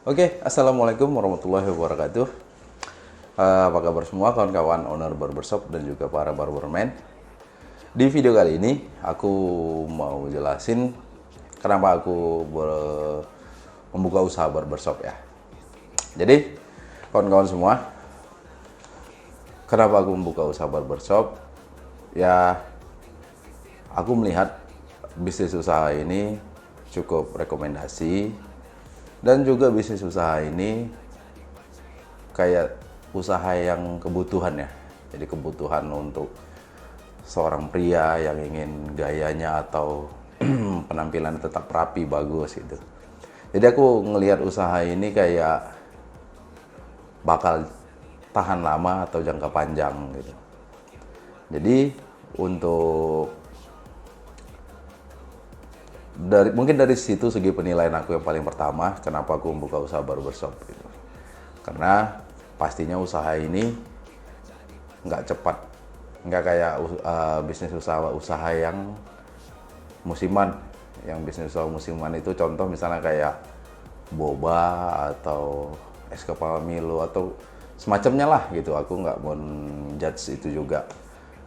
Oke, assalamualaikum warahmatullahi wabarakatuh. Apa kabar semua kawan-kawan owner barbershop dan juga para barberman? Di video kali ini aku mau jelasin kenapa aku membuka usaha barbershop ya. Jadi kawan-kawan semua, kenapa aku membuka usaha barbershop? Ya, aku melihat bisnis usaha ini cukup rekomendasi. Dan juga bisnis usaha ini kayak usaha yang kebutuhan ya. Jadi kebutuhan untuk seorang pria yang ingin gayanya atau penampilan tetap rapi, bagus gitu. Jadi aku ngelihat usaha ini kayak bakal tahan lama atau jangka panjang gitu. Jadi untuk mungkin dari situ segi penilaian aku yang paling pertama kenapa aku membuka usaha barbershop gitu. Karena pastinya usaha ini nggak cepat, nggak kayak bisnis usaha yang musiman. Yang bisnis usaha musiman itu contoh misalnya kayak boba atau es kepal Milo atau semacamnya lah gitu. Aku nggak mau judge itu juga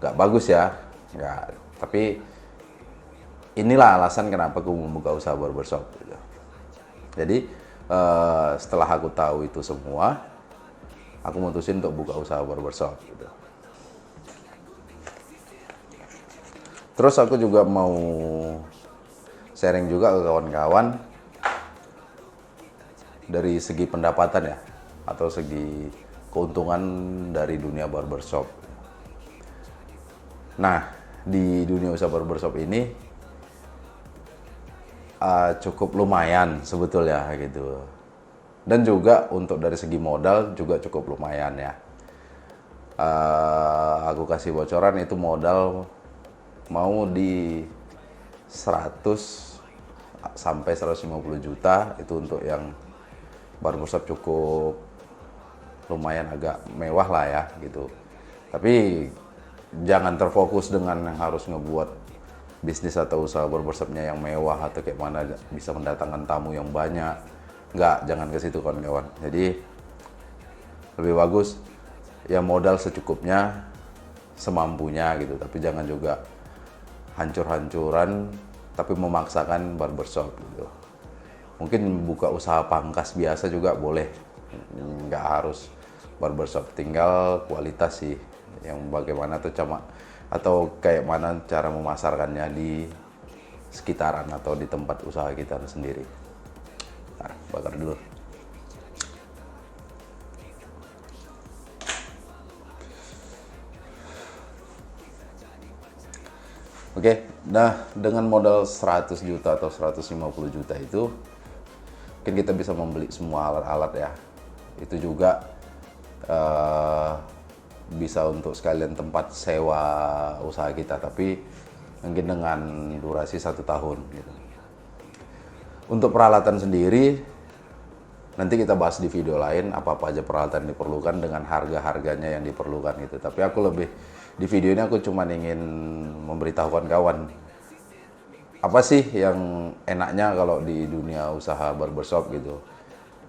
nggak bagus ya, nggak. Tapi inilah alasan kenapa aku membuka usaha barbershop gitu. Jadi setelah aku tahu itu semua, aku mutusin untuk buka usaha barbershop gitu. Terus aku juga mau sharing juga ke kawan-kawan dari segi pendapatan ya, atau segi keuntungan dari dunia barbershop. Nah, di dunia usaha barbershop ini cukup lumayan sebetulnya gitu. Dan juga untuk dari segi modal juga cukup lumayan ya. Aku kasih bocoran itu modal mau di 100 sampai 150 juta itu untuk yang barbershop cukup lumayan agak mewah lah ya gitu. Tapi jangan terfokus dengan yang harus ngebuat bisnis atau usaha barbershopnya yang mewah atau kayak mana bisa mendatangkan tamu yang banyak. Nggak, jangan ke situ kawan-kawan. Jadi lebih bagus ya modal secukupnya, semampunya gitu. Tapi jangan juga hancur-hancuran tapi memaksakan barbershop gitu. Mungkin buka usaha pangkas biasa juga boleh. Nggak harus barbershop, tinggal kualitas sih yang bagaimana tuh cuma atau kayak mana cara memasarkannya di sekitaran atau di tempat usaha kita sendiri. Nah, bakar dulu. Oke, nah dengan modal 100 juta atau 150 juta itu mungkin kita bisa membeli semua alat-alat ya. Itu juga bisa untuk sekalian tempat sewa usaha kita, tapi mungkin dengan durasi 1 tahun gitu. Untuk peralatan sendiri nanti kita bahas di video lain apa-apa aja peralatan yang diperlukan dengan harga-harganya yang diperlukan gitu. Tapi aku lebih di video ini aku cuma ingin memberitahukan kawan apa sih yang enaknya kalau di dunia usaha barbershop gitu.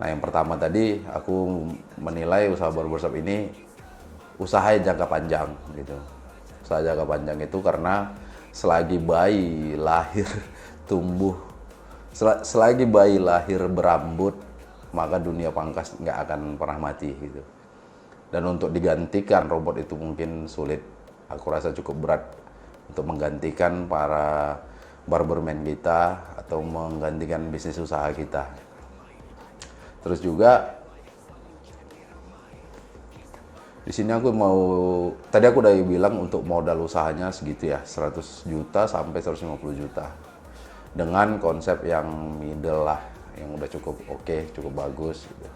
Nah, yang pertama tadi aku menilai usaha barbershop ini usaha yang jangka panjang gitu. Usaha jangka panjang itu karena selagi bayi lahir tumbuh, selagi bayi lahir berambut, maka dunia pangkas nggak akan pernah mati gitu. Dan untuk digantikan robot itu mungkin sulit. Aku rasa cukup berat untuk menggantikan para barberman kita atau menggantikan bisnis usaha kita. Terus juga di sini aku mau, tadi aku udah bilang untuk modal usahanya segitu ya, 100 juta sampai 150 juta. Dengan konsep yang middle lah, yang udah cukup oke, cukup bagus gitu.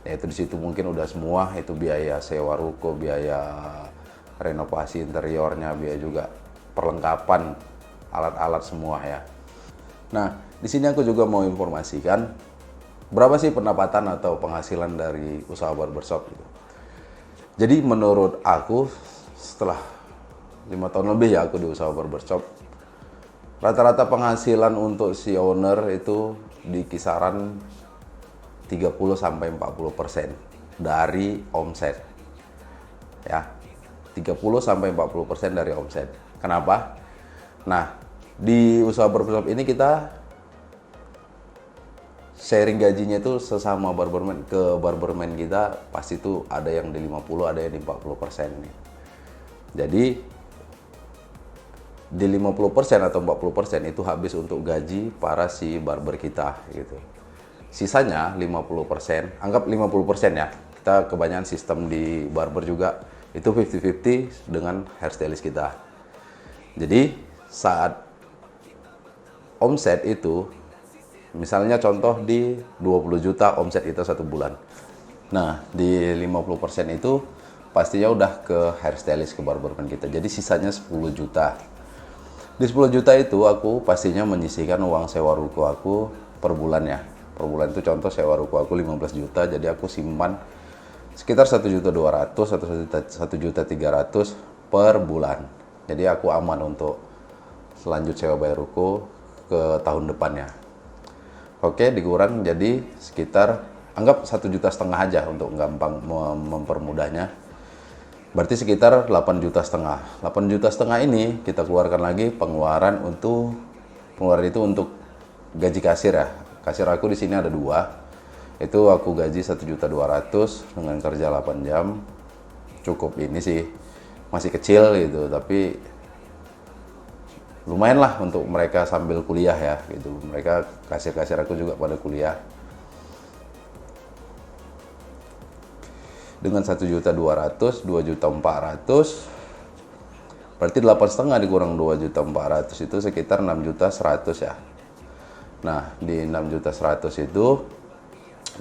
Ya itu di situ mungkin udah semua, itu biaya sewa ruko, biaya renovasi interiornya, biaya juga perlengkapan alat-alat semua ya. Nah, di sini aku juga mau informasikan berapa sih pendapatan atau penghasilan dari usaha barbershop gitu. Jadi menurut aku setelah 5 tahun lebih ya aku di usaha barbershop, rata-rata penghasilan untuk si owner itu di kisaran 30-40% dari omset. Ya, 30-40% dari omset. Kenapa? Nah, di usaha barbershop ini kita sharing gajinya itu sesama barberman ke barberman kita, pasti itu ada yang di 50, ada yang di 40% nih. Jadi di 50% atau 40% itu habis untuk gaji para si barber kita gitu. Sisanya 50%, anggap 50% ya. Kita kebanyakan sistem di barber juga itu 50-50 dengan hairstylist kita. Jadi saat omset itu, misalnya contoh di 20 juta omset kita 1 bulan. Nah, di 50% itu pastinya udah ke hairstylist, ke barberman kita. Jadi sisanya 10 juta. Di 10 juta itu aku pastinya menyisihkan uang sewa ruko aku per bulannya. Per bulan itu contoh sewa ruko aku 15 juta, jadi aku simpan sekitar 1.200.000 atau 1.300.000 per bulan. Jadi aku aman untuk selanjut sewa bayar ruko ke tahun depannya. Oke, dikurang jadi sekitar anggap 1,5 juta aja untuk gampang mempermudahnya. Berarti sekitar 8,5 juta. 8,5 juta ini kita keluarkan lagi pengeluaran itu untuk gaji kasir ya. Kasir aku di sini ada 2. Itu aku gaji 1.200.000 dengan kerja 8 jam. Cukup ini sih. Masih kecil gitu, tapi lumayan lah untuk mereka sambil kuliah ya gitu. Mereka kasir-kasir aku juga pada kuliah. Dengan 1.200.000, 2.400.000, berarti 8,5 dikurang 2.400.000 itu sekitar 6.100.000 ya. Nah, di 6.100.000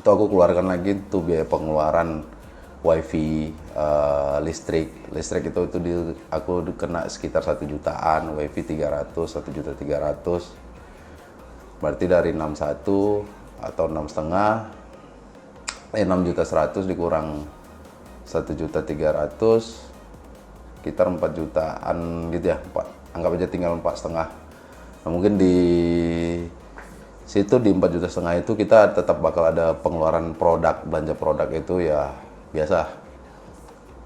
itu aku keluarkan lagi tuh biaya pengeluaran wifi, listrik itu aku kena sekitar 1 jutaan, wifi 300, 1.300.000. Berarti dari 61 atau 6.100.000 dikurang 1.300.000, sekitar 4 jutaan gitu ya. Anggap aja tinggal 4,5. Nah, mungkin di situ di 4,5 juta itu kita tetap bakal ada pengeluaran produk, belanja produk itu ya biasa.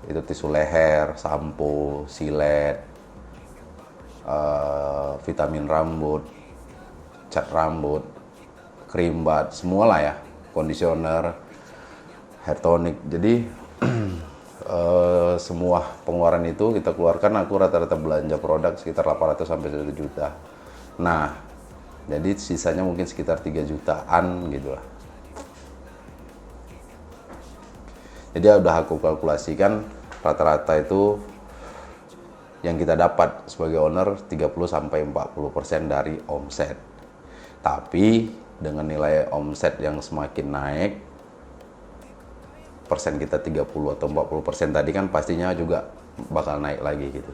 Itu tisu leher, sampo, silet, vitamin rambut, cat rambut, krim bat, semua lah ya, kondisioner, hair tonic. Jadi semua pengeluaran itu kita keluarkan, aku rata-rata belanja produk sekitar 800 sampai 1 juta. Nah, jadi sisanya mungkin sekitar 3 jutaan gitu lah. Jadi udah aku kalkulasikan rata-rata itu yang kita dapat sebagai owner 30 sampai 40% dari omset. Tapi dengan nilai omset yang semakin naik, persen kita 30 atau 40% tadi kan pastinya juga bakal naik lagi gitu.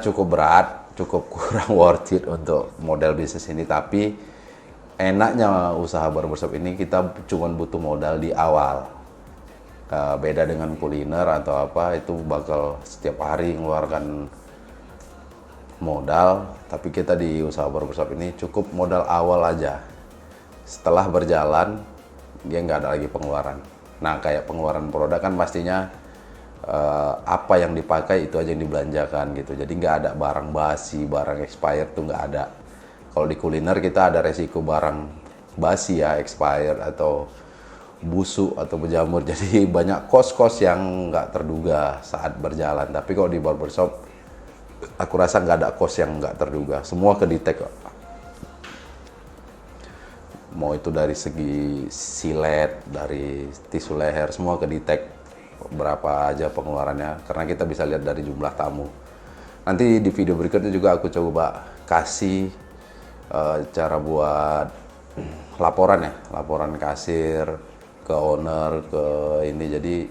Cukup berat, cukup kurang worth it untuk model bisnis ini, tapi enaknya usaha barbershop ini kita cuma butuh modal di awal. Beda dengan kuliner atau apa, itu bakal setiap hari mengeluarkan modal, tapi kita di usaha barbershop ini cukup modal awal aja. Setelah berjalan dia nggak ada lagi pengeluaran. Nah, kayak pengeluaran produk kan pastinya apa yang dipakai itu aja yang dibelanjakan gitu. Jadi nggak ada barang basi, barang expired tuh nggak ada. Kalau di kuliner kita ada resiko barang basi ya, expired atau busuk atau berjamur. Jadi banyak kos-kos yang nggak terduga saat berjalan. Tapi kalau di barbershop aku rasa nggak ada kos yang nggak terduga. Semua kedetek kok. Mau itu dari segi silet, dari tisu leher, semua kedetek berapa aja pengeluarannya, karena kita bisa lihat dari jumlah tamu. Nanti di video berikutnya juga aku coba kasih cara buat laporan ya, laporan kasir ke owner, ke ini, jadi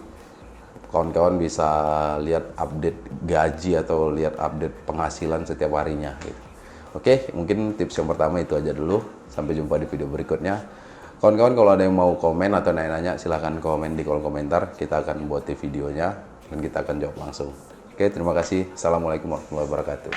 kawan-kawan bisa lihat update gaji atau lihat update penghasilan setiap harinya gitu. Oke, mungkin tips yang pertama itu aja dulu. Sampai jumpa di video berikutnya. Kawan-kawan kalau ada yang mau komen atau nanya-nanya, silahkan komen di kolom komentar. Kita akan buat videonya dan kita akan jawab langsung. Oke, terima kasih. Assalamualaikum warahmatullahi wabarakatuh.